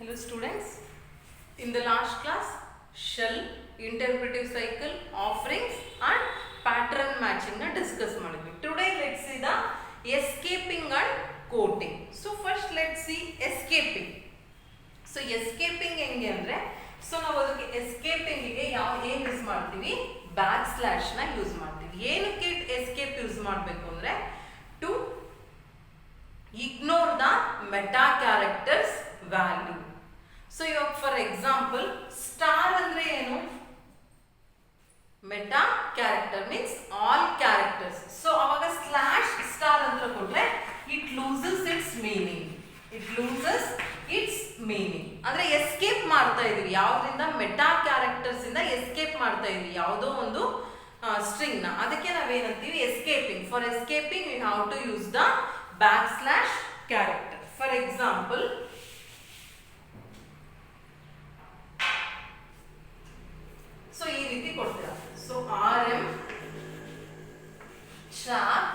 Hello students, in the last class, shell, interpretive cycle, offerings and pattern matching na discuss ಮಾಡಿದ್ವಿ. Today let's see the escaping and quoting. So first let's see escaping. So escaping ಹೆಂಗೆ ಅಂದ್ರೆ ನಾವು ಅದಕ್ಕೆ escaping ಗೆ ಏನು use ಮಾಡ್ತೀವಿ, back slash ನ use ಮಾಡ್ತೀವಿ. ಏನಕ್ಕೆ escape ಯೂಸ್ ಮಾಡಬೇಕು ಅಂದ್ರೆ to ignore the meta characters value. So ಇವಾಗ ಫಾರ್ ಎಕ್ಸಾಂಪಲ್ ಸ್ಟಾರ್ ಅಂದ್ರೆ ಏನು, meta character means all characters. So ಅವಾಗ ಸ್ಲ್ಯಾಶ್ ಸ್ಟಾರ್ ಅಂತ ಕೊಟ್ರೆ ಇಟ್ ಲೂಸಸ್ ಇಟ್ಸ್ ಮೀನಿಂಗ್, ಅಂದ್ರೆ ಎಸ್ಕೇಪ್ ಮಾಡ್ತಾ ಇದೀವಿ ಯಾವ್ದ್ರಿಂದ, ಮೆಟಾ ಕ್ಯಾರೆಕ್ಟರ್ಸ್ ಇಂದ ಎಸ್ಕೇಪ್ ಮಾಡ್ತಾ ಇದೀವಿ ಯಾವುದೋ ಒಂದು ಸ್ಟ್ರಿಂಗ್ ನ, ಅದಕ್ಕೆ ನಾವೇನಂತೀವಿ escaping. For escaping you have to use the back slash character. For example so ಈ ರೀತಿ ಕೊಡ್ತೀರಾ. ಸೊ rm ಚಾಪ್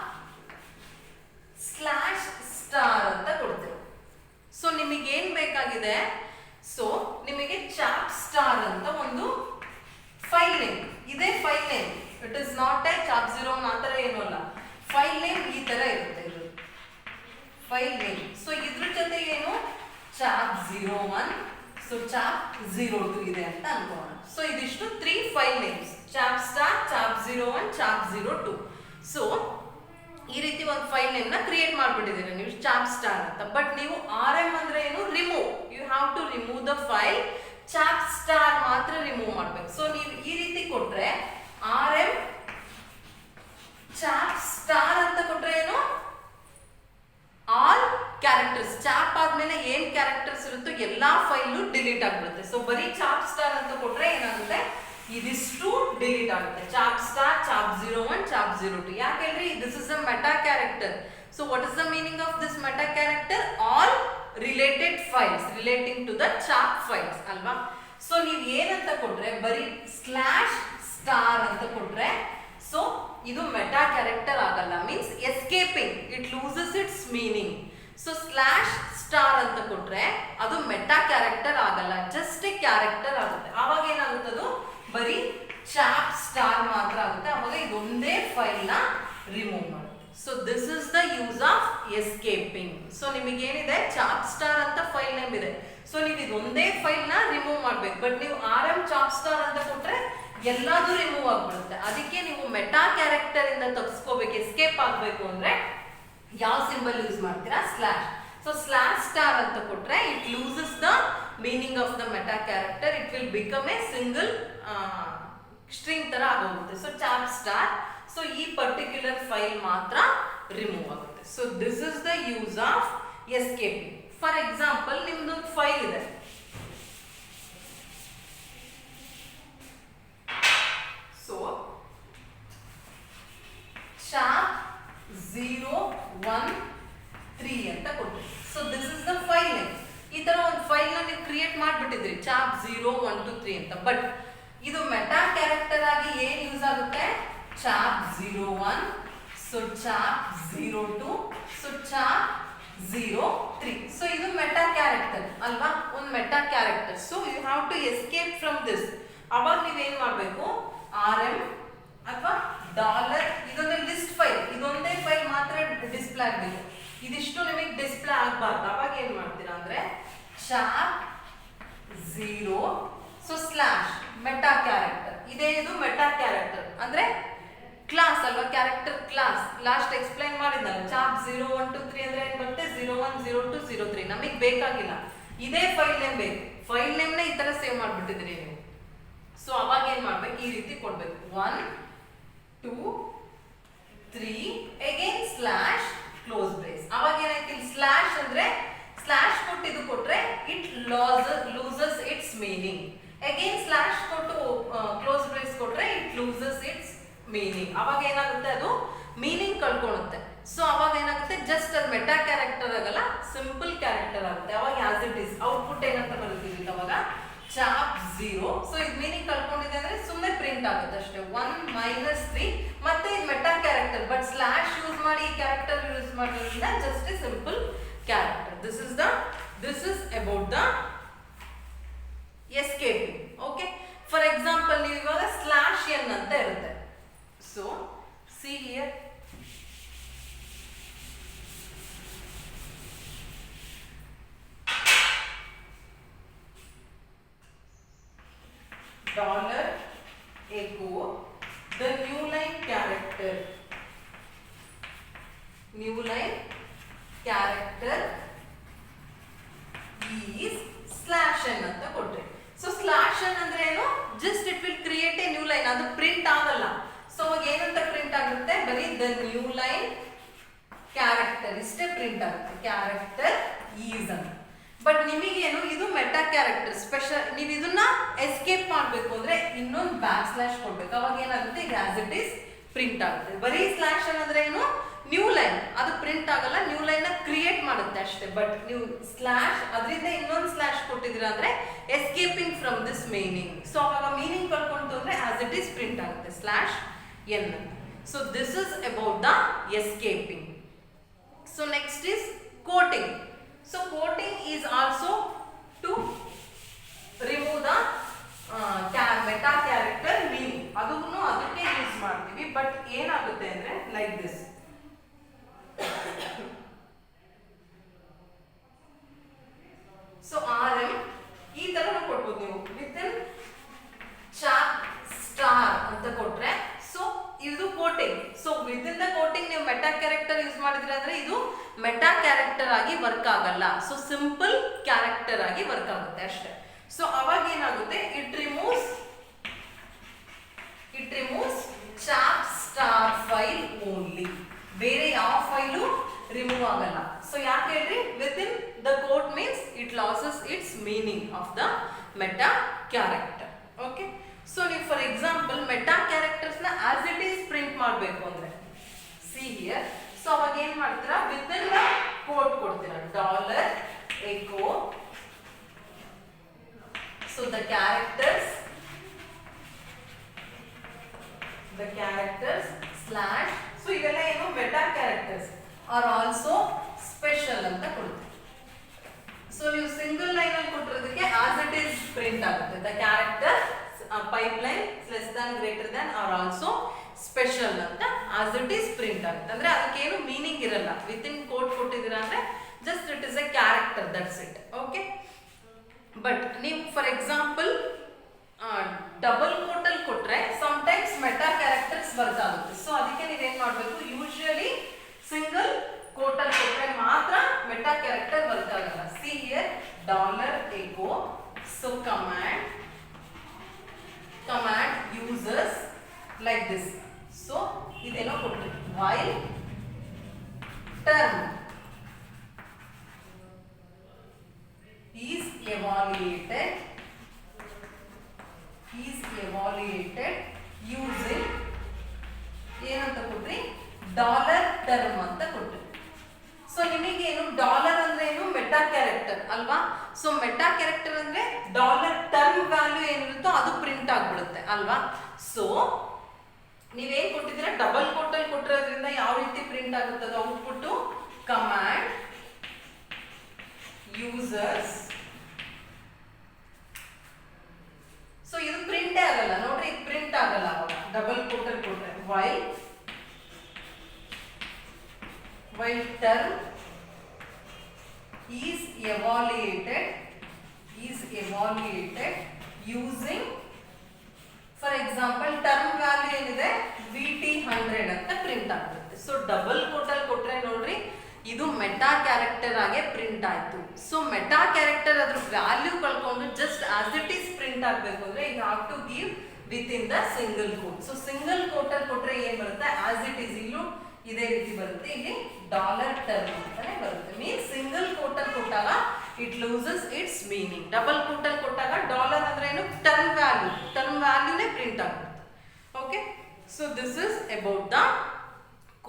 ಸ್ಲ್ಯಾಶ್ ಸ್ಟಾರ್ ಅಂತ ಕೊಡ್ತೀರಾ. ಸೊ ನಿಮಗೆ ಏನ್ ಬೇಕಾಗಿದೆ, ಸೊ ನಿಮಗೆ ಚಾಪ್ ಸ್ಟಾರ್ ಅಂತ ಒಂದು ಫೈಲ್ ನೇಮ್ ಇದೆ. File name it is not A chop 0 ಆ ಥರ ಏನೂ ಅಲ್ಲ, ಫೈಲ್ ನೇಮ್ ಈ ತರ ಇರುತ್ತೆ ಇದು ಫೈಲ್ ನೇಮ್. ಸೊ ಇದ್ರ ಜೊತೆಗೆ ಏನು ಚಾಪ್ 01, ಸೊ ಚಾಪ್ 02 ಇದೆ ಅಂತ ಅನ್ಕೋಣ. ಸೊ ಇದಿಷ್ಟು 3 file names, chap star, chap 01, chap 02. So ಈ ರೀತಿ ಒಂದು ಫೈಲ್ ನೇಮ್ ನ ಕ್ರಿಯೇಟ್ ಮಾಡ್ಬಿಟ್ಟಿದ್ದೀರಾ ನೀವು ಚಾಪ್ ಸ್ಟಾರ್ ಅಂತ. ಬಟ್ ನೀವು rm ಅಂದ್ರೆ ಏನು, remove, you have to remove the file, chap star ಮಾತ್ರ ರಿಮೂವ್ ಮಾಡ್ಬೇಕು. ಸೊ ನೀವು ಈ ರೀತಿ ಕೊಟ್ರೆ rm ಚಾಪ್ ಸ್ಟಾರ್ ಅಂತ ಕೊಟ್ರೆ ಏನು, ಆಲ್ ಕ್ಯಾರೆಕ್ಟರ್ಸ್, ಚಾಪ್ ಆದ್ಮೇಲೆ ಏನ್ ಕ್ಯಾರೆಕ್ಟರ್ಸ್ ಇರುತ್ತೋ ಎಲ್ಲಾ ಫೈಲು ಡಿಲೀಟ್ ಆಗ್ಬಿಡುತ್ತೆ. ಸೊ ಬರೀ ಚಾಪ್ ಸ್ಟಾರ್ ಅಂತ ಕೊಟ್ರೆ ಏನಾಗುತ್ತೆ, ಇದಿಷ್ಟು ಡಿಲೀಟ್ ಆಗುತ್ತೆ. Chap star, chap 01, chap 02. ಯಾಕೆ ಹೇಳ್ರಿ, this is a meta character. So what is the meaning of this meta character, all related files relating to the chap files ಅಲ್ವಾ. ಸೊ ನೀವು ಏನಂತ ಕೊಟ್ರೆ, ಬರೀ ಸ್ಲ್ಯಾಶ್ ಸ್ಟಾರ್ ಅಂತ ಕೊಟ್ರೆ ಸೊ ಇದು ಮೆಟಾ ಕ್ಯಾರೆಕ್ಟರ್ ಆಗಲ್ಲ, means escaping, it loses its meaning. So slash star ಅಂತ ಕೊಟ್ರೆ ಅದು ಮೆಟಾ ಕ್ಯಾರೆಕ್ಟರ್ ಆಗಲ್ಲ, ಜಸ್ಟ್ ಎ ಕ್ಯಾರೆಕ್ಟರ್ ಆಗುತ್ತೆ. ಆವಾಗ ಏನಾಗುತ್ತೆ, ಅದು ಬರೀ ಚಾಪ್ ಸ್ಟಾರ್ ಮಾತ್ರ ಆಗುತ್ತೆ. ಅವಾಗ ಇದೊಂದೇ ಫೈಲ್ ನ ರಿಮೂವ್ ಮಾಡುತ್ತೆ. So this is the use of escaping. So ನಿಮಗೇನಿದೆ, ಚಾಪ್ ಸ್ಟಾರ್ ಅಂತ ಫೈಲ್ ನೇಮ್ ಇದೆ, ಸೊ ನೀವು ಇದೊಂದೇ ಫೈಲ್ ನ ರಿಮೂವ್ ಮಾಡ್ಬೇಕು. ಬಟ್ ನೀವು rm ಚಾಪ್ ಸ್ಟಾರ್ ಅಂತ ಕೊಟ್ರೆ ಎಲ್ಲಾದ್ರೂ ರಿಮೂವ್ ಆಗ್ಬಿಡುತ್ತೆ. ಅದಕ್ಕೆ ನೀವು ಮೆಟಾ ಕ್ಯಾರೆಕ್ಟರ್ ಇಂದ ತಪ್ಪಿಸ್ಕೋಬೇಕು, ಎಸ್ಕೇಪ್ ಆಗಬೇಕು ಅಂದ್ರೆ ಯಾವ ಸಿಂಬಲ್ ಯೂಸ್ ಮಾಡ್ತೀರಾ, ಸ್ಲ್ಯಾಶ್. ಸೊ ಸ್ಲ್ಯಾಶ್ ಸ್ಟಾರ್ ಅಂತ ಕೊಟ್ರೆ it loses the meaning of the meta character, it will become A single string ತರ ಆಗೋಗುತ್ತೆ. ಸೊ ಚಾಪ್ ಸ್ಟಾರ್, ಸೊ ಈ ಪರ್ಟಿಕ್ಯುಲರ್ ಫೈಲ್ ಮಾತ್ರ ರಿಮೂವ್ ಆಗುತ್ತೆ. So this is the use of escaping. For example ನಿಮ್ದು file ಇದೆ, so chop 013 ಅಂತ ಕೊಟ್ಟು, so this is the file name. ಈ ತರ ಒಂದು ಫೈಲ್ ನ ನೀವು ಕ್ರಿಯೇಟ್ ಮಾಡ್ಬಿಟ್ಟಿದ್ರಿ ಚಾಪ್ 0123 ಅಂತ. ಬಟ್ ಇದು ಮೆಟಾ ಕ್ಯಾರೆಕ್ಟರ್ ಆಗಿ ಏನ್ ಯೂಸ್ ಆಗುತ್ತೆ, chap 01, so chap 02, so chap 03. So ಇದು ಮೆಟಾ ಕ್ಯಾರೆಕ್ಟರ್ ಅಲ್ವಾ, ಒಂದು meta character. So you have to escape from this. ಅವಾಗ ನೀವೇನ್ ಮಾಡ್ಬೇಕು, rm ಅಥವಾ ಡಾಲರ್, ಇದೊಂದು ಲಿಸ್ಟ್ ಫೈಲ್, ಇದೊಂದೇ ಫೈಲ್ ಮಾತ್ರ ಡಿಸ್ಪ್ಲೇ ಆಗಬೇಕು, ಇದಿಷ್ಟು ನಿಮಗೆ ಡಿಸ್ಪ್ಲೇ ಆಗಬಾರ್ದು. ಅವಾಗ ಏನ್ ಮಾಡ್ತೀರಾ ಅಂದ್ರೆ chap 0, so slash meta character. ಇದೇ ಇದು ಮೆಟಾ ಕ್ಯಾರೆಕ್ಟರ್ ಅಂದ್ರೆ ಕ್ಲಾಸ್ ಅಲ್ವಾ, ಕ್ಯಾರೆಕ್ಟರ್ ಕ್ಲಾಸ್. ಲಾಸ್ಟ್ ಎಕ್ಸ್ಪ್ಲೈನ್ ಮಾಡಿದ್ನಲ್ಲ, ಚಾಪ್ 0123 ಅಂದ್ರೆ ಏನ್ ಬರುತ್ತೆ, 01, 02, 03. ನಮಗೆ ಬೇಕಾಗಿಲ್ಲ, ಇದೇ ಫೈಲ್ ನೇಮ್ ಬೇಕು. ಫೈಲ್ ನೇಮ್ ನ ಈ ತರ ಸೇವ್ ಮಾಡ್ಬಿಟ್ಟಿದ್ರಿ ನೀವು. ಸೊ ಅವಾಗ ಏನ್ ಮಾಡ್ಬೇಕು, ಈ ರೀತಿ ಕೊಡ್ಬೇಕು, 1, 2, 3 ಅಗೇನ್ ಸ್ಲ್ಯಾಶ್ ಕ್ಲೋಸ್ ಬ್ರೇಸ್. ಅವಾಗ ಏನಾಯ್ತು, ಇಲ್ಲಿ ಸ್ಲ್ಯಾಶ್ ಅಂದ್ರೆ ಸ್ಲ್ಯಾಶ್ ಕೊಟ್ಟು ಇದು ಕೊಟ್ರೆ it loses its meaning. Again slash ಕೊಟ್ಟು ಕ್ಲೋಸ್ ಬ್ರೇಸ್ ಕೊಟ್ರೆ ಇಟ್ ಲೂಸಸ್ ಇಟ್ಸ್ ಮೀನಿಂಗ್. ಅವಾಗ ಏನಾಗುತ್ತೆ, ಅದು ಮೀನಿಂಗ್ ಕಳ್ಕೊಳ್ಳುತ್ತೆ. ಸೊ ಅವಾಗ ಏನಾಗುತ್ತೆ, ಜಸ್ಟ್ ಅದು ಮೆಟಾ ಕ್ಯಾರೆಕ್ಟರ್ ಆಗಲ್ಲ, ಸಿಂಪಲ್ ಕ್ಯಾರೆಕ್ಟರ್ ಆಗುತ್ತೆ. ಅವಾಗ ಆಸ್ ಇಟ್ ಇಸ್ ಔಟ್ಪುಟ್ ಏನಂತ ಬರುತ್ತೀವಿ, ಅವಾಗ ಚಾಪ್ 0. ಸೊ ಇದು ಮೀನಿಂಗ್ ಕಳ್ಕೊಂಡಿದೆ ಅಂದ್ರೆ ಸುಮ್ಮನೆ ಪ್ರಿಂಟ್ ಆಗುತ್ತೆ ಅಷ್ಟೇ, 1 - 3. ಮತ್ತೆ ಇದು meta character, but slash use ಮಾಡಿ ಈ ಕ್ಯಾರೆಕ್ಟರ್ ಯೂಸ್ ಮಾಡೋದ್ರಿಂದ just A simple character. This is about the n ಅಂತ ಇರುತ್ತೆ. So see here, dollar echo the new line character is slash n ಅಂತ ಕೊಟ್ರೆ. ಸೊ ಸ್ಲಾಶ್ n ಅಂದ್ರೆ ಏನು, just it will create A new line, ಅದು print ಆಗಲ್ಲ. So ಅವಾಗ ಏನಂತ ಪ್ರಿಂಟ್ ಆಗುತ್ತೆ, ಬರೀ ದ ನ್ಯೂ ಲೈನ್ ಕ್ಯಾರೆಕ್ಟರ್ ಇಷ್ಟೇ ಪ್ರಿಂಟ್ ಆಗುತ್ತೆ, ಕ್ಯಾರೆಕ್ಟರ್ ಈಸ್ ಅಂತ. ಬಟ್ ನಿಮಗೇನು ಇದು ಮೆಟಾ ಕ್ಯಾರೆಕ್ಟರ್ ಸ್ಪೆಷಲ್, ನೀವು ಇದನ್ನ ಎಸ್ಕೇಪ್ ಮಾಡಬೇಕು ಅಂದ್ರೆ ಇನ್ನೊಂದು ಬ್ಯಾಕ್ ಸ್ಲಾಶ್ ಕೊಡ್ಬೇಕು, ಅವಾಗ ಏನಾಗುತ್ತೆ, ಈಗ ಆಸ್ ಇಟ್ ಈಸ್ ಪ್ರಿಂಟ್ ಆಗುತ್ತೆ. ಬರೀ ಸ್ಲಾಶ್ ಅಂದ್ರೆ ಏನು, ನ್ಯೂ ಲೈನ್, ಅದು ಪ್ರಿಂಟ್ ಆಗಲ್ಲ, ನ್ಯೂ ಲೈನ್ ಕ್ರಿಯೇಟ್ ಮಾಡುತ್ತೆ ಅಷ್ಟೇ. ಬಟ್ ನೀವು ಸ್ಲಾಶ್ ಅದರಿಂದ ಇನ್ನೊಂದು ಸ್ಲಾಶ್ ಕೊಟ್ಟಿದ್ದೀರಾ ಅಂದ್ರೆ escaping from this meaning. So ಅವಾಗ ಮೀನಿಂಗ್ ಕಳ್ಕೊಂತು ಅಂದ್ರೆ ಆಸ್ ಇಟ್ ಈಸ್ ಪ್ರಿಂಟ್ ಆಗುತ್ತೆ, slash N. So this is about the escaping. So next is quoting. So quoting is also to remove the meta character meaning. ಅದನ್ನು ಅದಕ್ಕೆ use ಮಾಡ್ತೀವಿ. But ಏನಾಗುತ್ತೆ ಅಂದ್ರೆ like this, so RM ಈ ತರ ಕೊಡ್ಬೋದು ನೀವು, ವಿತ್ ಇನ್ ಚಾಪ್ ಸ್ಟಾರ್ ಅಂತ ಕೊಟ್ರೆ ಸೊ ಇದು quoting. So within the quoting ನೀವು ಮೆಟಾ ಕ್ಯಾರೆಕ್ಟರ್ ಯೂಸ್ ಮಾಡಿದ್ರೆ ಅಂದ್ರೆ ಇದು ಮೆಟಾ ಕ್ಯಾರೆಕ್ಟರ್ ಆಗಿ ವರ್ಕ್ ಆಗಲ್ಲ, ಸೊ ಸಿಂಪಲ್ ಕ್ಯಾರೆಕ್ಟರ್ ಆಗಿ ವರ್ಕ್ ಆಗುತ್ತೆ ಅಷ್ಟೇ. ಸೊ ಅವಾಗ ಏನಾಗುತ್ತೆ, it removes chap star file only, ಬೇರೆ ಯಾವ ಫೈಲು ರಿಮೂವ್ ಆಗಲ್ಲ. ಸೊ ಯಾಕೆ ಹೇಳ್ರಿ, within the quote means it loses its meaning of the meta character. Okay, so ನೀವು ಫಾರ್ ಎಕ್ಸಾಂಪಲ್ ಮೆಟಾ ಕ್ಯಾರೆಕ್ಟರ್ಸ್ ನ ಆಸ್ ಇಟ್ ಈಸ್ ಪ್ರಿಂಟ್ ಮಾಡಬೇಕು ಅಂದ್ರೆ ಸಿ ಹಿಯರ್. ಸೊ ಅವಾಗ ಏನ್ ಮಾಡ್ತೀರಾ, ವಿತ್ ಇನ್ ದ ಕೋಟ್ ಕೊಡ್ತೀರಾ, dollar echo, so the characters slash. So ಇವೆಲ್ಲ ಏನು meta characters are also special ಅಂತ ಕೊಡ್ತೀವಿ. ಸೊ ನೀವು ಸಿಂಗಲ್ ಲೈನ್ ಅಲ್ಲಿ ಕೊಟ್ಟಿರೋದಕ್ಕೆ ಆಸ್ ಇಟ್ ಈಸ್ ಪ್ರಿಂಟ್ ಆಗುತ್ತೆ, the character pipeline less than greater than are also special ಅಂತ as it is print ಆಗುತ್ತೆ. ಅಂದ್ರೆ ಅದಕ್ಕೆ ಏನು ಮೀನಿಂಗ್ ಇರಲ್ಲ, ವಿತ್ ಇನ್ ಕೋಟ್ ಕೊಟ್ಟಿದ್ದೀರಾ ಅಂದ್ರೆ just it is a character, that's it. Okay, but ನೀವು ಫಾರ್ ಎಕ್ಸಾಂಪಲ್ ಡಬಲ್ ಕೋಟ್ ಅಲ್ಲಿ ಕೊಟ್ರೆ sometimes meta characters work ಆಗುತ್ತೆ. ಸೊ ಅದಕ್ಕೆ ನೀವೇನ್ ಮಾಡಬೇಕು, ಯೂಶುವಲಿ ಸಿಂಗಲ್ ಕೋಟ್ ಅಲ್ಲಿ ಕೊಟ್ರೆ ಮಾತ್ರ ಮೆಟಾ ಕ್ಯಾರೆಕ್ಟರ್ ವರ್ಕ್ ಆಗಲ್ಲ. See here, dollar echo, so command uses like this. So ideno kottru, while term is evaluated using ಏನಂತ ಕೊಟ್ರಿ, ಡಾಲರ್ ಟರ್ಮ್ ಅಂತ ಕೊಟ್ರಿ. ಸೊ ನಿಮಗೇನು ಡಾಲರ್ ಅಂದ್ರೆ ಏನು, ಮೆಟಾ ಕ್ಯಾರೆಕ್ಟರ್ ಅಲ್ವಾ. ಸೊ ಮೆಟಾ ಕ್ಯಾರೆಕ್ಟರ್ ಅಂದ್ರೆ ಡಾಲರ್ ಟರ್ಮ್ ವ್ಯಾಲ್ಯೂ ಏನಿರುತ್ತೋ ಅದು ಪ್ರಿಂಟ್ ಆಗ್ಬಿಡುತ್ತೆ ಅಲ್ವಾ. ಸೊ ನೀವೇನ್ ಕೊಟ್ಟಿದ್ದೀರಾ, ಡಬಲ್ ಕೋಟ್ ಅಲ್ಲಿ ಕೊಟ್ಟಿರೋದ್ರಿಂದ ಯಾವ ರೀತಿ ಪ್ರಿಂಟ್ ಆಗುತ್ತದೆ ಔಟ್ಪುಟ್, ಕಮಾಂಡ್ ಯೂಸರ್ಸ್. ಸೊ ಇದು ಪ್ರಿಂಟೇ ಆಗಲ್ಲ ನೋಡ್ರಿ, ಇದು ಪ್ರಿಂಟ್ ಆಗಲ್ಲ ಅವಾಗ ಡಬಲ್ ಕೋಟ್ ಅಲ್ಲಿ ಕೊಟ್ರೆ. while term is evaluated using, for example term value ಏನಿದೆ VT100 ಅಂತ ಪ್ರಿಂಟ್ ಆಗುತ್ತೆ. ಸೊ ಡಬಲ್ ಕೋಟ್ ಅಲ್ಲಿ ಕೊಟ್ರೆ ನೋಡ್ರಿ ಇದು ಮೆಟಾ ಕ್ಯಾರೆಕ್ಟರ್ ಆಗಿ ಪ್ರಿಂಟ್ ಆಯ್ತು. ಸೊ ಮೆಟಾ ಕ್ಯಾರೆಕ್ಟರ್ ಅದ್ರ ವ್ಯಾಲ್ಯೂ ಕಳ್ಕೊಂಡು just as it is print ಆಗಬೇಕು ಅಂದ್ರೆ you have to give within the single quote. So single quote ಅಲ್ಲಿ ಕೊಟ್ರೆ ಏನ್ ಬರುತ್ತೆ, ಆಸ್ ಇಟ್ ಈಸ್ ಇಲ್ಲೂ ಇದೇ ರೀತಿ ಬರುತ್ತೆ, ಇಲ್ಲಿ ಡಾಲರ್ ಟರ್ಮ್ ಅಂತಾನೆ ಬರುತ್ತೆ. ಮೀನ್ಸ್ ಸಿಂಗಲ್ ಕೋಟ್ ಅಲ್ಲಿ ಕೊಟ್ಟಾಗ it loses its meaning. Double quote ಅಲ್ಲಿ ಕೊಟ್ಟಾಗ ಡಾಲರ್ ಅಂದ್ರೆ ಏನು, ಟರ್ಮ್ ವ್ಯಾಲ್ಯೂನೇ ಪ್ರಿಂಟ್ ಆಗುತ್ತೆ. Okay, so this is about the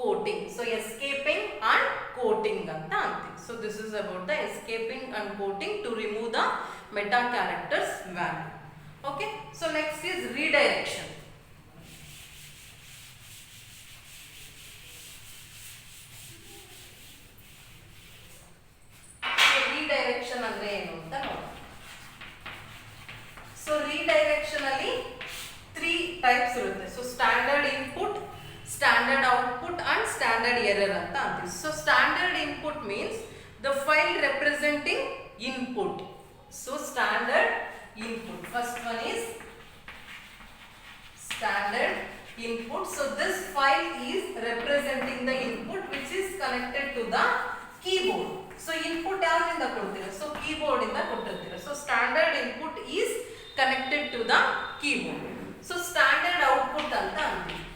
quoting. So escaping and quoting ಅಂತ ಅಂತೀವಿ. So this is about the escaping and quoting to remove the meta characters value. Okay, so next is redirection. Redirection ಅಂದ್ರೆ ಏನು ಅಂತ ನೋಡೋಣ. So redirection ಅಲ್ಲಿ 3 types ಇರುತ್ತೆ. So standard input means the file representing input. So standard input, first one is standard input. So this file is representing the input which is connected to the keyboard. So input ಯಾವ್ದ್ರಿಂದ ಕೊಡ್ತೀರಾ? So keyboard ಇಂದ ಕೊಟ್ಟಿರ್ತೀರಾ. So standard input is connected to the keyboard. So standard output ಅಂತ ಅಂತೀವಿ.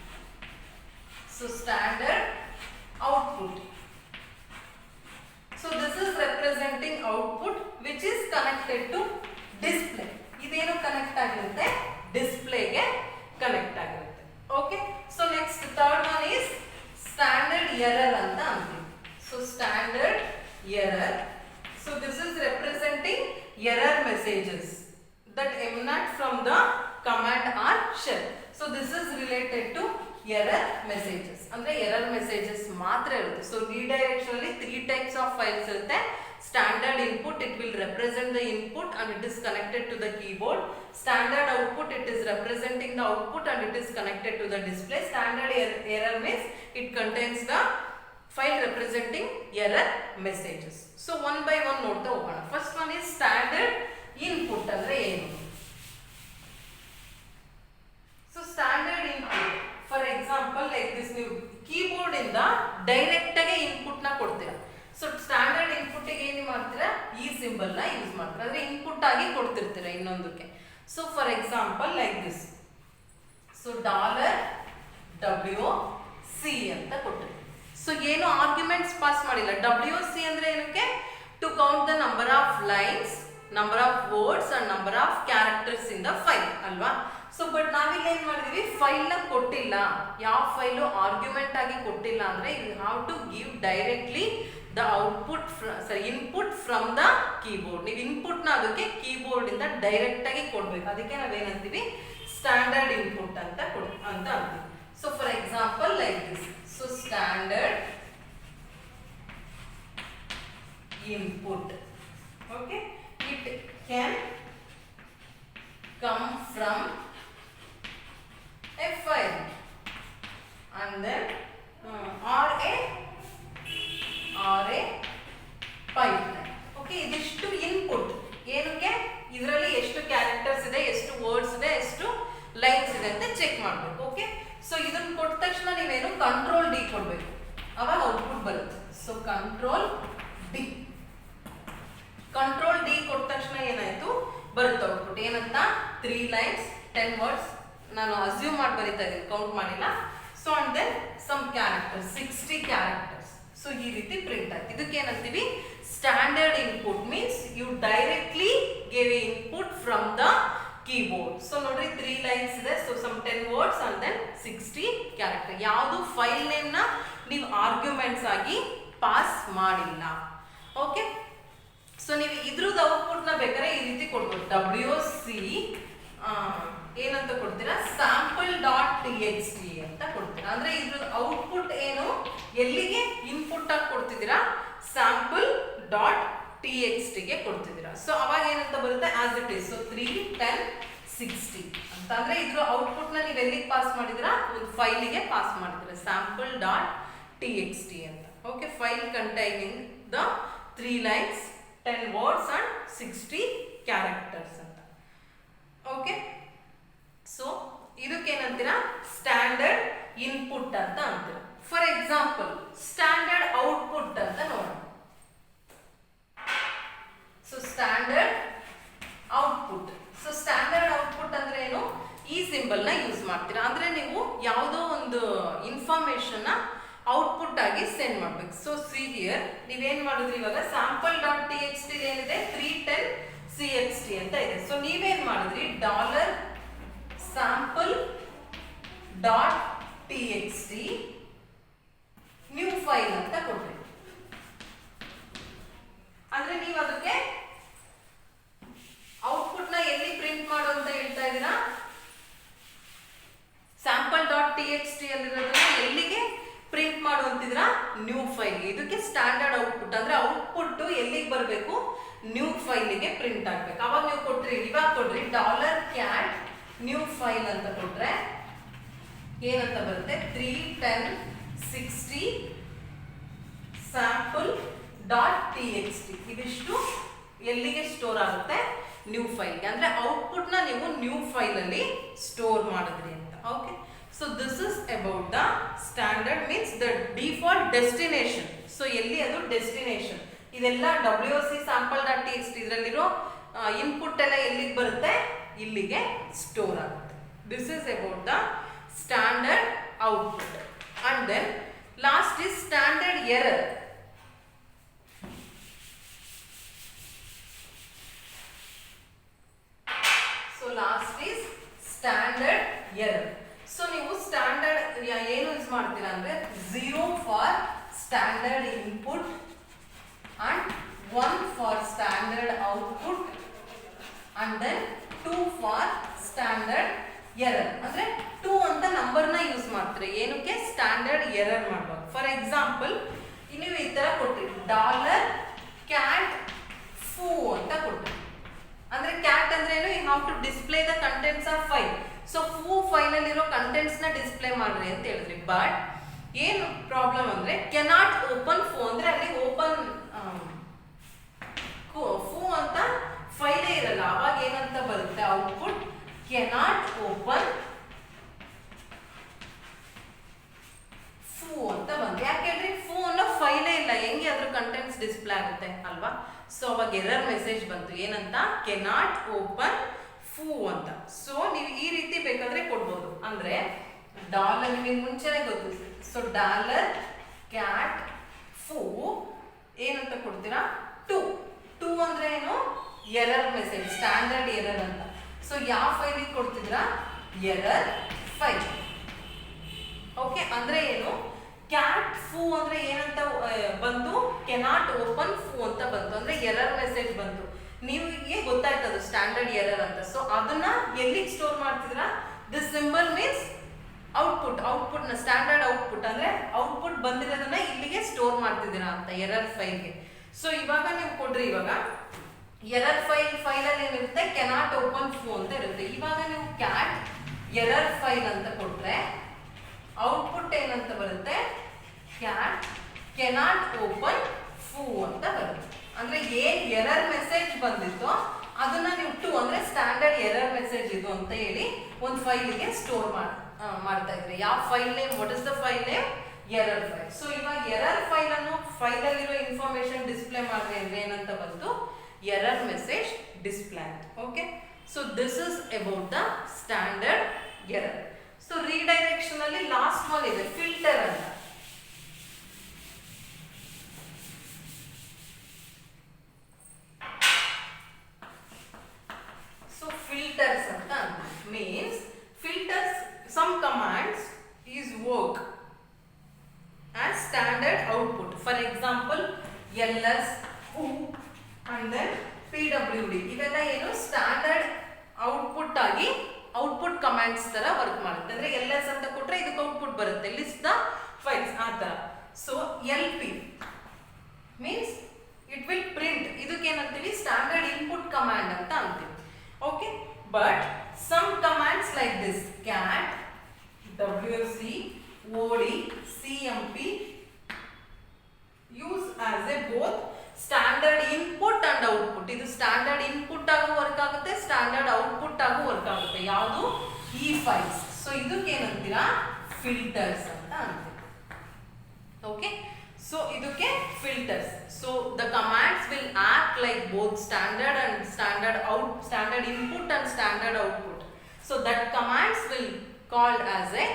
So standard output. So this is representing output which is connected to display. ಇದೇನು connect ಆಗಿರುತ್ತೆ? Display ಗೆ connect ಆಗಿರುತ್ತೆ. Okay, so next third one is standard error ಅಂತ ಅಂತೀವಿ. So standard error, so this is representing error messages that emanate from the command or shell. So this is related to error messages. ಅಂದ್ರೆ error messages ಮಾತ್ರ ಇರುತ್ತೆ. So redirection ಅಲ್ಲಿ 3 types of files ಇರುತ್ತೆ. Standard input, it will represent the input and it is connected to the keyboard. Standard output, it is representing the output and it is connected to the display. Standard error means it contains the file representing error messages. So one by one ನೋಡ್ತಾ ಹೋಗೋಣ. First one is standard input ಅಂದ್ರೆ ಏನು? So standard input, for example like this, ನೀವು keyboard ಇಂದ direct ಆಗಿ input ನ ಕೊಡ್ತೀರಾ. So standard input ಗೆ ಏನು ಮಾಡ್ತೀರಾ? ಈ ಸಿಂಬಲ್ ನ ಯೂಸ್ ಮಾಡ್ತೀರಾ, ಅಂದ್ರೆ ಇನ್ಪುಟ್ ಆಗಿ ಕೊಡ್ತಿರ್ತೀರಾ ಇನ್ನೊಂದಕ್ಕೆ. So for example like this, so $WC ಅಂತ ಕೊಟ್ಟಿರಿ. ಸೊ ಏನು ಆರ್ಗ್ಯುಮೆಂಟ್ಸ್ ಪಾಸ್ ಮಾಡಿಲ್ಲ. WC ಅಂದ್ರೆ ಏನಕ್ಕೆ? To count the number of lines, number of words and number of characters in the file ಅಲ್ವಾ. ಸೊ ಬಟ್ ನಾವಿಲ್ಲಿ ಏನ್ ಮಾಡಿದೀವಿ? ಫೈಲ್ ನ ಕೊಟ್ಟಿಲ್ಲ, ಯಾವ ಫೈಲು ಆರ್ಗ್ಯುಮೆಂಟ್ ಆಗಿ ಕೊಟ್ಟಿಲ್ಲ ಅಂದ್ರೆ you have to give directly the output, input from the keyboard. ನೀವು ಇನ್ಪುಟ್ ನ ಅದಕ್ಕೆ ಕೀಬೋರ್ಡ್ ಇಂದ ಡೈರೆಕ್ಟ್ ಆಗಿ ಕೊಡ್ಬೇಕು. ಅದಕ್ಕೆ ನಾವೇನಂತೀವಿ? ಸ್ಟ್ಯಾಂಡರ್ಡ್ ಇನ್ಪುಟ್ ಅಂತ ಅಂತೀವಿ. So for example like this, so standard input, okay, it can come from a file and then or a pipeline. Okay, ಇದಿಷ್ಟು ಇನ್ಪುಟ್. ಏನಕ್ಕೆ? ಇದರಲ್ಲಿ ಎಷ್ಟು ಕ್ಯಾರೆಕ್ಟರ್ಸ್ ಇದೆ, ಎಷ್ಟು ವರ್ಡ್ಸ್ ಇದೆ, ಎಷ್ಟು ಲೈನ್ಸ್ ಇದೆ ಅಂತ ಚೆಕ್ ಮಾಡಬೇಕು. ಓಕೆ, ಸೊ ಇದನ್ನ ಕೊಟ್ಟ ತಕ್ಷಣ ನೀವೇನು ಕಂಟ್ರೋಲ್ ಡಿ ಕೊಡಬೇಕು, ಅವಾಗ ಔಟ್ಪುಟ್ ಬರುತ್ತೆ. ಸೊ ಕಂಟ್ರೋಲ್ ಡಿ ಕೊಟ್ಟ ತಕ್ಷಣ ಏನಾಯ್ತು? ಬರುತ್ತೆ ಔಟ್ಪುಟ್. ಏನಂತ? 3 ಲೈನ್ಸ್ 10 ವರ್ಡ್ಸ್. ನಾನು ಅಸ್ಯೂಮ್ ಮಾಡಿ ಬರೀತಾ ಇದ್ದೀನಿ, ಕೌಂಟ್ ಮಾಡಿಲ್ಲ. So and then some characters, 60 characters. So ಈ ರೀತಿ ಪ್ರಿಂಟ್ ಆಯ್ತು. ಇದಕ್ಕೆ ಏನಂತೀವಿ? Standard input means you directly give input from the keyboard. So ನೋಡ್ರಿ 3 ಲೈನ್ಸ್ ಇದೆ, so some 10 words and then 60 character. ಯಾವುದು ಫೈಲ್ ನೇಮ್ ನ ನೀವು ಆರ್ಗ್ಯುಮೆಂಟ್ಸ್ ಆಗಿ ಪಾಸ್ ಮಾಡಿಲ್ಲ. ಓಕೆ, ಸೊ ನೀವು ಇದ್ರದ್ದು ಔಟ್ಪುಟ್ ನ ಬೇಕಾದ್ರೆ ಈ ರೀತಿ ಕೊಡ್ಬೋದು. WC ಏನಂತ ಕೊಡ್ತೀರಾ? sample.txt ಅಂತ ಕೊಡ್ತೀರಾ. ಅಂದ್ರೆ ಇದ್ರದ್ದು ಔಟ್ಪುಟ್ ಏನು, ಎಲ್ಲಿಗೆ ಇನ್ಪುಟ್ ಆಗಿ ಕೊಡ್ತಿದ್ದೀರಾ? sample.txt ಗೆ ಕೊಡ್ತಿದ್ದೀರಾ. ಸೊ ಅವಾಗ ಏನಂತ ಬರುತ್ತೆ? As it is. ಸೊ 3, 10, 60 ಅಂತ ಅಂದ್ರೆ ಇದ್ರ ಔಟ್ಪುಟ್ ನ ನೀವು ಎಲ್ಲಿಗೆ ಪಾಸ್ ಮಾಡಿದಿರಾ? ಒಂದು ಫೈಲಿಗೆ ಪಾಸ್ ಮಾಡಿದಿರಾ, sample.txt ಅಂತ. Okay, file containing the 3 lines 10 words and 60 characters ಅಂತ. ಓಕೆ, ಸೊ ಇದಕ್ಕೇನಂತೀರಾ? ಸ್ಟ್ಯಾಂಡರ್ಡ್ ಇನ್ಪುಟ್ ಅಂತ ಅಂತೀರಾ. ಫಾರ್ ಎಕ್ಸಾಂಪಲ್ ಸ್ಟ್ಯಾಂಡರ್ಡ್ ಔಟ್ಪುಟ್ ಅಂತ ನೋಡೋಣ. So standard output, so standard output ಅಂದ್ರೆ ಏನು? ಈ ಸಿಂಬಲ್ ನ ಯೂಸ್ ಮಾಡ್ತೀರಾ. ಅಂದ್ರೆ ನೀವು ಯಾವುದೋ ಒಂದು ಇನ್ಫಾರ್ಮೇಶನ್ ಔಟ್ಪುಟ್ ಆಗಿ ಸೆಂಡ್ ಮಾಡ್ಬೇಕು. ಸೊ ಸಿ ಹಿಯರ್ ನೀವೇನ್ ಮಾಡಿದ್ರಿ ಇವಾಗ sample.txt ಏನಿದೆ 310cxt ಅಂತ ಇದೆ. ಸೊ ನೀವೇನ್ ಮಾಡಿದ್ರಿ? $sample.txt ನ್ಯೂ ಫೈಲ್ ಅಂತ ಕೊಟ್ರಿ. ಅಂದ್ರೆ ನೀವು ಅದಕ್ಕೆ ಔಟ್ಪುಟ್ ನ ಎಲ್ಲಿ ಪ್ರಿಂಟ್ ಮಾಡು ಅಂತ ಹೇಳ್ತಾ ಇದ್ದೀರಾ? sample.txt ಅಲ್ಲಿರೋದನ್ನ ಎಲ್ಲಿಗೆ ಪ್ರಿಂಟ್ ಮಾಡು ಅಂತಿದ್ರ? New file. ಇದಕ್ಕೆ ಸ್ಟ್ಯಾಂಡರ್ಡ್ ಔಟ್ಪುಟ್ ಅಂದ್ರೆ ಔಟ್ಪುಟ್ ಎಲ್ಲಿಗೆ ಬರಬೇಕು? ನ್ಯೂ ಫೈಲಿಗೆ ಪ್ರಿಂಟ್ ಆಗ್ಬೇಕು. ಅವಾಗ ನೀವು ಕೊಟ್ರಿ, ಇವಾಗ ಕೊಡ್ರಿ $cat ನ್ಯೂ ಫೈಲ್ ಅಂತ ಕೊಟ್ರೆ ಏನಂತ ಬರುತ್ತೆ? 31060 sample dot T X T ಇದಿಷ್ಟು ಎಲ್ಲಿಗೆ ಸ್ಟೋರ್ ಆಗುತ್ತೆ ನ್ಯೂ ಫೈಲ್ಗೆ ಅಂದ್ರೆ ಔಟ್ಪುಟ್ ನ ನೀವು ನ್ಯೂ ಫೈಲ್ ಅಲ್ಲಿ ಸ್ಟೋರ್ ಮಾಡಿದ್ರಿ ಅಂತ okay so this is about the standard means the default destination so ಎಲ್ಲಿ ಅದು ಡೆಸ್ಟಿನೇಷನ್ ಇದೆಲ್ಲ WC sample dot T X T ಇದರಲ್ಲಿರೋ ಇನ್ಪುಟ್ ಎಲ್ಲ ಎಲ್ಲಿಗೆ ಬರುತ್ತೆ ಇಲ್ಲಿಗೆ ಸ್ಟೋರ್ ಆಗುತ್ತೆ this is about the standard output and then last is standard error last is standard error so ನೀವು ಸ್ಟ್ಯಾಂಡರ್ಡ್ ಏನು ಯೂಸ್ ಮಾಡ್ತೀರಾ ಅಂದ್ರೆ 0 for standard input and 1 for standard output and then 2 for standard error ಅಂದ್ರೆ 2 ಅಂತ number ನ use ಮಾಡ್ತೀರಾ ಏನಕ್ಕೆ standard error ಮಾಡುವಾಗ ಫಾರ್ ಎಕ್ಸಾಂಪಲ್ ನೀವು ಈ ತರ ಕೊಟ್ರಿ $cat foo ಅಂತ ಕೊಟ್ರಿ ಅಂದ್ರೆ ಕ್ಯಾಟ್ ಅಂದ್ರೆ ಏನು you have to display the contents of file so foo file ಅಲ್ಲಿರೋ ಕಂಟೆಂಟ್ಸ್ ನ ಡಿಸ್ಪ್ಲೇ ಮಾಡ್ರಿ ಅಂತ ಹೇಳಿದ್ರಿ ಬಟ್ ಏನು ಪ್ರಾಬ್ಲಮ್ ಅಂದ್ರೆ ಕೆನಾಟ್ ಓಪನ್ ಫೂ ಅಂದ್ರೆ ಅಲ್ಲಿ ಓಪನ್ ಫೂ ಅಂತ ಫೈಲೇ ಇರಲ್ಲ ಅವಾಗ ಏನಂತ ಬರುತ್ತೆ ಔಟ್ಪುಟ್ ಕೆನಾಟ್ ಓಪನ್ ಫೂ ಅಂತ ಬಂತು ಯಾಕೆ ಹೇಳ್ರಿ ಫೂ ಅನ್ನೋ ಫೈಲೇ ಇಲ್ಲ ಹೆಂಗೆ ಅದ್ರ ಕಂಟೆಂಟ್ಸ್ ಡಿಸ್ಪ್ಲೇ ಆಗುತ್ತೆ ಅಲ್ವಾ ಸೊ ಅವಾಗ ಎರರ್ ಮೆಸೇಜ್ ಬಂತು ಏನಂತ ಕೆನಾಟ್ ಓಪನ್ ಫೂ ಅಂತ ಸೊ ನೀವು ಈ ರೀತಿ ಬೇಕಾದ್ರೆ ಕೊಡ್ಬೋದು ಅಂದ್ರೆ ಡಾಲರ್ ನಿಮಗೆ ಮುಂಚೆನೆ ಗೊತ್ತು ಸೊ $cat foo ಏನಂತ ಕೊಡ್ತೀರಾ 2 ಅಂದ್ರೆ ಏನು ಎರರ್ ಮೆಸೇಜ್ ಸ್ಟ್ಯಾಂಡರ್ಡ್ ಎರರ್ ಅಂತ ಸೊ ಯಾವ ಫೈಲಿಗೆ ಕೊಡ್ತಿದ್ರಾ ಎರರ್ ಫೈಲ್ ಓಕೆ ಅಂದ್ರೆ ಏನು ಕ್ಯಾಟ್ ಫೂ ಅಂದ್ರೆ ಏನಂತ ಬಂತು ಕೆನಾಟ್ ಓಪನ್ ಫೂ ಅಂತ ಬಂತು ಅಂದ್ರೆ ಎರರ್ ಮೆಸೇಜ್ ಬಂತು ನಿಮಗೆ ಗೊತ್ತಾಯ್ತದು ಸ್ಟ್ಯಾಂಡರ್ಡ್ ಎರರ್ ಅಂತ ಸೊ ಅದನ್ನ ಎಲ್ಲಿಗೆ ಸ್ಟೋರ್ ಮಾಡ್ತಿದ್ರಾ ದಿಸ್ ಸಿಂಬಲ್ ಮೀನ್ಸ್ ಔಟ್ಪುಟ್ ನ ಸ್ಟ್ಯಾಂಡರ್ಡ್ ಔಟ್ಪುಟ್ ಅಂದ್ರೆ ಔಟ್ಪುಟ್ ಬಂದಿರೋದನ್ನ ಇಲ್ಲಿಗೆ ಸ್ಟೋರ್ ಮಾಡ್ತಿದ್ದೀರಾ ಅಂತ ಎರರ್ ಫೈಲ್ಗೆ ಸೊ ಇವಾಗ ನೀವು ಕೊಡ್ರಿ ಇವಾಗ ಎರರ್ ಫೈಲ್ ಅಲ್ಲಿ ಏನಿರುತ್ತೆ ಕೆನಾಟ್ ಓಪನ್ ಫೂ ಅಂತ ಇರುತ್ತೆ ಇವಾಗ ನೀವು ಕ್ಯಾಟ್ ಎರರ್ ಫೈಲ್ ಅಂತ ಕೊಟ್ರೆ ಔಟ್ಪುಟ್ ಏನಂತ ಬರುತ್ತೆ ಕ್ಯಾಟ್ ಕೆನಾಟ್ ಓಪನ್ ಫೂ ಅಂತ ಬರುತ್ತೆ ಅಂದ್ರೆ ಏನ್ ಎರರ್ ಮೆಸೇಜ್ ಬಂದಿತ್ತು ಅದನ್ನ ನೀವು 2 ಅಂದ್ರೆ ಸ್ಟ್ಯಾಂಡರ್ಡ್ ಎರರ್ ಮೆಸೇಜ್ ಇದು ಅಂತ ಹೇಳಿ ಒಂದು ಫೈಲಿಗೆ ಸ್ಟೋರ್ ಮಾಡ್ತಾ ಇದ್ರಿ ಯಾವ file name what is the file name error file so ಇವಾಗ ಎರರ್ ಫೈಲ್ ಅನ್ನು ಫೈಲ್ ಅಲ್ಲಿರೋ ಇನ್ಫಾರ್ಮೇಶನ್ ಡಿಸ್ಪ್ಲೇ ಮಾಡ್ರಿ ಅಂದ್ರೆ ಏನಂತ ಬಂತು error message display okay so this is about the standard error so redirection ಅಲ್ಲಿ ಲಾಸ್ಟ್ ಒನ್ ಇದೆ ಫಿಲ್ಟರ್ ಅಂತ ಸೊ ಫಿಲ್ಟರ್ಸ್ ಅಂತ means filters some commands is work as standard output for example ls who and then pwd ಇವೆಲ್ಲ ಏನು standard output ಆಗಿ output commands ತರ work ಮಾಡುತ್ತೆ ಅಂದ್ರೆ ls ಅಂತ ಕೊಟ್ರೆ ಇದಕ್ಕೆ ಔಟ್ಪುಟ್ ಬರುತ್ತೆ ಲಿಸ್ಟ್ ದ ಫೈಲ್ಸ್ ಆ ತರ so lp means it will print ಇದಕ್ಕೆ ಏನಂತೀವಿ ಸ್ಟ್ಯಾಂಡರ್ಡ್ ಇನ್ಪುಟ್ ಕಮಾಂಡ್ ಅಂತ ಅಂತೀವಿ okay but some commands like this cat wc od cmp use as a both standard input and output ಇದು standard input ಆಗು work ಆಗುತ್ತೆ standard output ಆಗು work ಆಗುತ್ತೆ ಯಾವುದು ಈ ಫೈಲ್ಸ್ ಸೊ ಇದಕ್ಕೆ ಏನಂತೀರಾ ಫಿಲ್ಟರ್ಸ್ ಅಂತ ಅಂತೀವಿ ಓಕೆ ಸೊ ಇದಕ್ಕೆ filters so the commands will act like both standard and standard input and standard output so that commands will called as A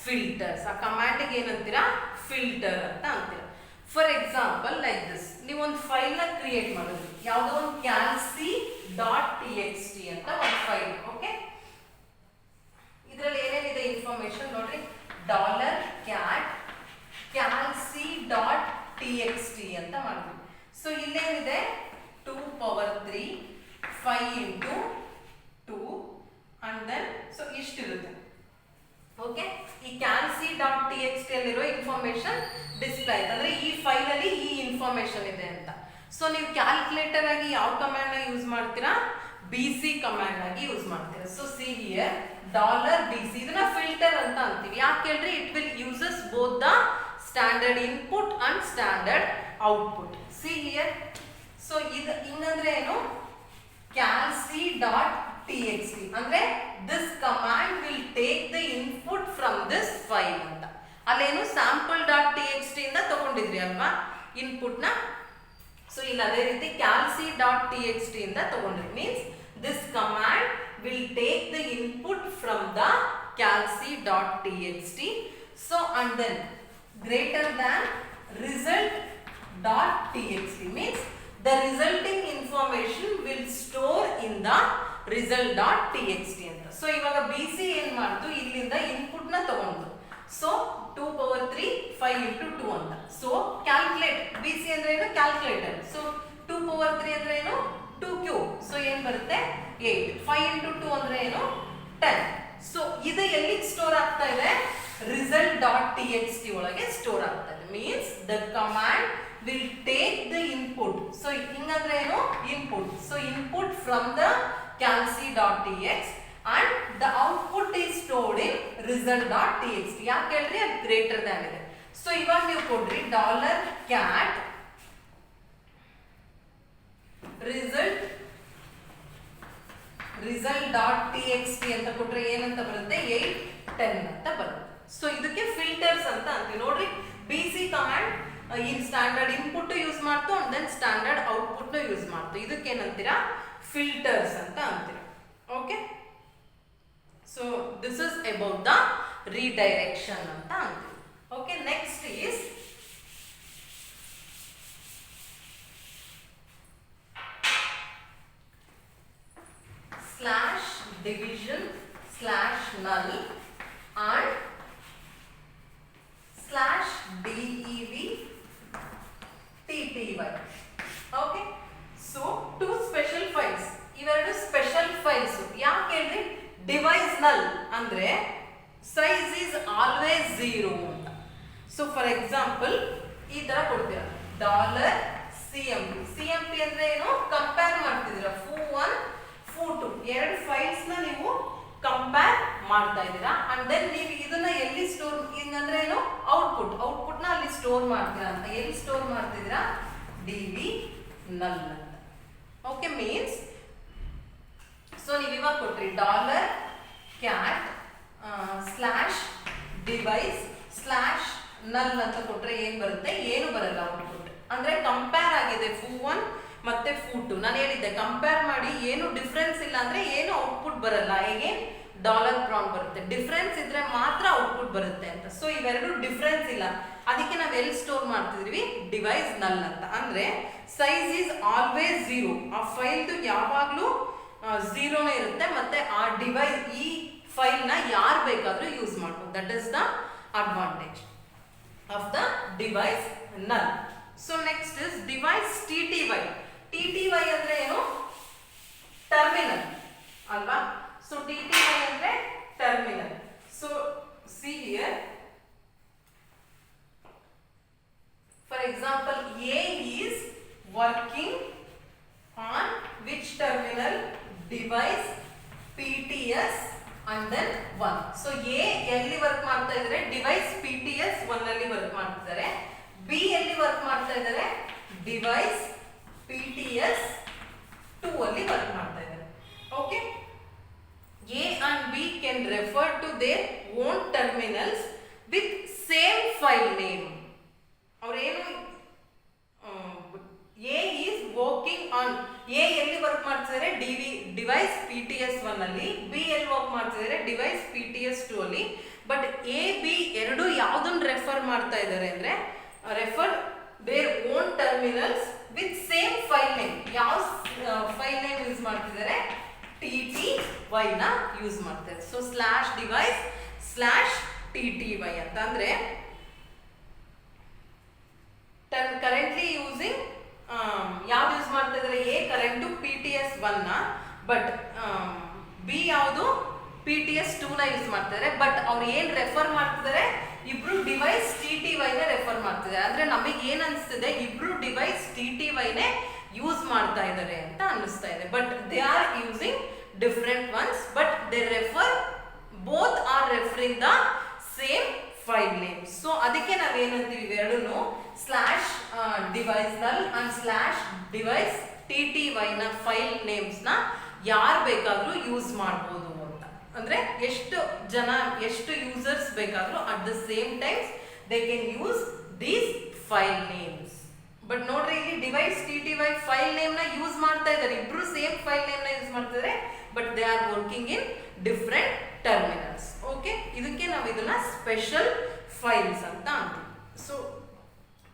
filters ಆ ಕಮಾಂಡಿಗೆ ಏನಂತೀರಾ ಫಿಲ್ಟರ್ ಅಂತ ಅಂತೀರಾ ಫಾರ್ ಎಕ್ಸಾಂಪಲ್ ಲೈಕ್ ದಿಸ್ ನೀವು ಒಂದು file ನ create ಮಾಡೋದು ಯಾವುದೋ ಒಂದು calc.txt ಅಂತ ಒಂದು ಫೈಲ್ ಓಕೆ ಇದರಲ್ಲಿ ಏನೇನಿದೆ ಇನ್ಫಾರ್ಮೇಶನ್ ನೋಡ್ರಿ $cat calc.txt ಅಂತ ಮಾಡ್ತೀವಿ ಸೊ ಇಲ್ಲೇನಿದೆ 2 power 3 5 into 2 and then so ಇಷ್ಟಿರುತ್ತೆ ಓಕೆ ಈ calc.txt ಅಲ್ಲಿರೋ ಇನ್ಫಾರ್ಮೇಶನ್ ಡಿಸ್ಪ್ಲೇ ಆಯ್ತು ಅಂದ್ರೆ ಈ ಫೈಲ್ ಅಲ್ಲಿ ಈ ಇನ್ಫಾರ್ಮೇಶನ್ ಇದೆ ಅಂತ ಸೊ ನೀವು ಕ್ಯಾಲ್ಕುಲೇಟರ್ ಆಗಿ ಯಾವ ಕಮಾಂಡ್ ನ ಯೂಸ್ ಮಾಡ್ತೀರಾ bc ಕಮಾಂಡ್ ಆಗಿ ಯೂಸ್ ಮಾಡ್ತೀರಾ ಸೊ ಸಿ ಹಿಯರ್ $bc ಇದನ್ನ ಫಿಲ್ಟರ್ ಅಂತ ಅಂತೀವಿ ಯಾಕೆ ಹೇಳ್ರಿ it will uses both the standard input and standard output. See here. So ಇದು ಹಿಂಗಂದ್ರೆ ಏನು, calc.txt ಅಂದ್ರೆ this command will take the input from this file ಅಂತ. ಅಲ್ಲೇನು sample.txt ಇಂದ ತಗೊಂಡಿದ್ರಿ ಅಲ್ವಾ ಇನ್ಪುಟ್ ನ. ಸೊ ಇಲ್ಲಿ ಅದೇ ರೀತಿ calc.txt ಇಂದ ತಗೊಂಡ್ರಿ. Means this command will take the input from the calc.txt. So and then greater than result.txt means the resulting information will store in the result.txt ಅಂತ. ಸೊ ಇವಾಗ BC ಏನ್ ಮಾಡ್ತು, ಇಲ್ಲಿಂದ ಇನ್ಪುಟ್ ನ ತಗೊಂಡು, ಸೊ 2 power 3 5 into 2 ಅಂತ. So calculate, BC ಅಂದ್ರೆ ಏನು, ಕ್ಯಾಲ್ಕುಲೇಟರ್. ಸೊ 2 power 3 ಅಂದ್ರೆ ಏನು, 2 cube. ಸೊ ಏನ್ ಬರುತ್ತೆ 8. 5 into 2 ಅಂದ್ರೆ ಏನು, 10. ಸೊ ಇದು ಎಲ್ಲಿಗೆ ಸ್ಟೋರ್ ಆಗ್ತಾ ಇದೆ, result.txt ಒಳಗೆ ಸ್ಟೋರ್ ಆಗ್ತಾ ಇದೆ. Means the command will take the input. So ಹಿಂಗಂದ್ರೆ ಏನು, input. So input from the calc.txt and the output is stored in result.txt. ಯಾಕೆ ಹೇಳ್ರಿ, ಅದು ಗ್ರೇಟರ್ ದ್ಯಾನ್ ಇದೆ. ಸೊ ಇವಾಗ ನೀವು ಕೊಡ್ರಿ $cat result.txt ಅಂತ ಕೊಟ್ರೆ ಏನಂತ ಬರುತ್ತೆ, 8 10 ಅಂತ ಬರುತ್ತೆ. ಸೊ ಇದಕ್ಕೆ ಫಿಲ್ಟರ್ಸ್ ಅಂತ ಅಂತೀವಿ ನೋಡ್ರಿ. BC command in standard input use ಮಾಡ್ತು and then standard output use ಮಾಡ್ತು. ಇದಕ್ಕೆ ಏನಂತೀರಾ, ಫಿಲ್ಟರ್ಸ್ ಅಂತ ಅಂತೀರಾ. Okay, so this is about the redirection ಅಂತ ಅಂತೀವಿ. Okay, next is slash division slash null and slash dev tty. Okay, so two special files. ಇವೆರಡು special files. ಯಾಕೆ ಹೇಳ್ರಿ, ಡಿವೈಸ್ ನಲ್ ಅಂದ್ರೆ ಸೈಜ್ ಈಸ್ ಆಲ್ವೇಸ್ 0 ಅಂತ. ಸೊ ಫಾರ್ ಎಕ್ಸಾಂಪಲ್ ಈ ತರ ಕೊಡ್ತೀರಾ $cmp ಅಂದ್ರೆ ಏನು, ಕಂಪೇರ್ ಮಾಡ್ತಿದ್ದೀರಾ foo1 foo2 ಎರಡು ಫೈಲ್ಸ್ ನ ನೀವು ಕಂಪೇರ್ ಮಾಡ್ತಾ ಇದ್ದೀರಾ. ಅಂಡ್ ದೆನ್ ನೀವು ಇದನ್ನ ಎಲ್ಲಿ ಸ್ಟೋರ್, ಹಿಂಗಂದ್ರೆ ಏನು, ಔಟ್ಪುಟ್ ನ ಅಲ್ಲಿ ಸ್ಟೋರ್ ಮಾಡ್ತೀರಾ ಅಂತ. ಎಲ್ಲಿ ಸ್ಟೋರ್ ಮಾಡ್ತಿದ್ದೀರಾ, dv null ಅಂತ. ಓಕೆ, ಮೀನ್ಸ್ ಸೊ ನೀವು ಇವಾಗ ಕೊಟ್ರಿ $cat ಸ್ಲಾಶ್ ಡಿವೈಸ್ ಸ್ಲಾಶ್ ನಲ್ ಅಂತ ಕೊಟ್ರೆ ಏನ್ ಬರುತ್ತೆ, ಏನು ಬರಲ್ಲ ಔಟ್ಪುಟ್. ಅಂದ್ರೆ ಕಂಪೇರ್ ಆಗಿದೆ foo1 ಮತ್ತೆ foo2. ನಾನು ಹೇಳಿದ್ದೆ ಕಂಪೇರ್ ಮಾಡಿ ಏನು ಡಿಫ್ರೆನ್ಸ್ ಇಲ್ಲ ಅಂದ್ರೆ ಏನು ಔಟ್ಪುಟ್ ಬರಲ್ಲ. ಹೇಗೆ $prawn ಬರುತ್ತೆ, ಡಿಫ್ರೆನ್ಸ್ ಇದ್ರೆ ಮಾತ್ರ ಔಟ್ಪುಟ್ ಬರುತ್ತೆ ಅಂತ. ಸೊ ಇವೆರಡು ಡಿಫ್ರೆನ್ಸ್ ಇಲ್ಲ, ಅದಕ್ಕೆ ನಾವು ಎಲ್ಲಿ ಸ್ಟೋರ್ ಮಾಡ್ತಿದ್ವಿ, ಡಿವೈಸ್ ನಲ್ ಅಂತ. ಅಂದ್ರೆ ಸೈಜ್ ಈಸ್ ಆಲ್ವೇಸ್ 0. ಆ ಫೈಲ್ದು ಯಾವಾಗ್ಲೂ 0ನೇ ಇರುತ್ತೆ. ಮತ್ತೆ ಆ ಡಿವೈಸ್, ಈ ಫೈಲ್ ನ ಯಾರು ಬೇಕಾದ್ರೂ ಯೂಸ್ ಮಾಡ್ಬೋದು. That is the advantage of the device null. So next is device TTY. TTY ಅಂದ್ರೆ ಏನು, ಟರ್ಮಿನಲ್ ಅಲ್ವಾ. ಸೊ TTY ಅಂದ್ರೆ terminal. So see here, for example A is working on which terminal, device PTS and then 1. So A ಎಲ್ಲಿ work ಮಾಡ್ತಾ ಇದ್ದಾರೆ, device PTS 1 ಅಲ್ಲಿ work ಮಾಡ್ತಿದ್ದಾರೆ. B ಎಲ್ಲಿ ವರ್ಕ್ ಮಾಡ್ತಾ ಇದ್ದಾರೆ, ಡಿವೈಸ್ PTS 2 ಅಲ್ಲಿ ವರ್ಕ್ ಮಾಡ್ತಾ ಇದ್ದಾರೆ. Okay, A and B can refer to their own terminals with same file name. ಅವ್ರೇನು, A is working on, A ಎಲ್ಲಿ ವರ್ಕ್ ಮಾಡ್ತಿದ್ದಾರೆ, ಡಿವೈಸ್ PTS 1 ಅಲ್ಲಿ. B ಎಲ್ಲಿ ವರ್ಕ್ ಮಾಡ್ತಿದ್ದಾರೆ, ಡಿವೈಸ್ PTS 2 ಅಲ್ಲಿ. ಬಟ್ A B ಎರಡು ಯಾವುದನ್ನ ರೆಫರ್ ಮಾಡ್ತಾ ಇದ್ದಾರೆ ಅಂದ್ರೆ, refer their own terminals with same file name. ಯಾವ ಫೈಲ್ ನೇಮ್ ಯೂಸ್ ಮಾಡ್ತಿದ್ದಾರೆ, TTY ನ ಯೂಸ್ ಮಾಡ್ತಾರೆ. So slash device slash TTY ಅಂತ ಅಂದ್ರೆ ಕರೆಂಟ್ಲಿ ಯೂಸಿಂಗ್, ಯಾವ್ದು ಯೂಸ್ ಮಾಡ್ತಾ ಇದ್ದಾರೆ, A ಕರೆಂಟು PTS 1 ನ, ಬಟ್ B ಯಾವುದು PTS 2 ನ ಯೂಸ್ ಮಾಡ್ತಾರೆ. ಬಟ್ ಅವ್ರು ಏನ್ ರೆಫರ್ ಮಾಡ್ತಿದ್ದಾರೆ, ಇಬ್ರು ಡಿವೈಸ್ TTY ನ ರೆಫರ್ ಮಾಡ್ತಿದ್ದಾರೆ. ಅಂದ್ರೆ ನಮಗೆ ಏನ್ ಅನಿಸ್ತಿದೆ, ಇಬ್ರು ಡಿವೈಸ್ TTY ನೇ ಯೂಸ್ ಮಾಡ್ತಾ ಇದ್ದಾರೆ ಅಂತ ಅನ್ನಿಸ್ತಾ ಇದೆ. But they are using different once, but they refer, both are referring the same file name. So ಅದಕ್ಕೆ ನಾವೇನಂತೀವಿ, ಇವೆರಡನ್ನು slash device null and slash device TTY ನ ಫೈಲ್ ನೇಮ್ಸ್ ನ ಯಾರು ಬೇಕಾದ್ರೂ ಯೂಸ್ ಮಾಡ್ಬೋದು ಅಂತ. ಅಂದ್ರೆ ಎಷ್ಟು ಜನ ಎಷ್ಟು ಯೂಸರ್ಸ್ ಬೇಕಾದ್ರೂ at the same times they can use these file names. But ನೋಡ್ರಿ ಇಲ್ಲಿ ಡಿವೈಸ್ TTY ಫೈಲ್ ನೇಮ್ ನ ಯೂಸ್ ಮಾಡ್ತಾ ಇದ್ದಾರೆ, ಇಬ್ರು ಸೇಮ್ ಫೈಲ್ ನೇಮ್ ನ ಯೂಸ್ ಮಾಡ್ತಿದ್ದಾರೆ, but they are working in different terminals. Okay, ಇದಕ್ಕೆ ನಾವು ಇದನ್ನ ಸ್ಪೆಷಲ್ ಫೈಲ್ಸ್ ಅಂತ ಅಂತೀವಿ. ಸೊ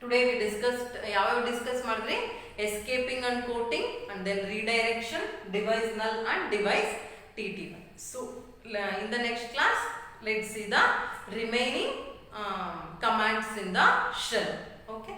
ಟುಡೇ ವಿ ಡಿಸ್ಕಸ್ಡ್ ಯಾವ್ಯಾವ ಡಿಸ್ಕಸ್ ಮಾಡಿದ್ರಿ? Escaping and quoting and then redirection, device null and device TTY. So in the next class let's see the remaining commands in the shell. Okay.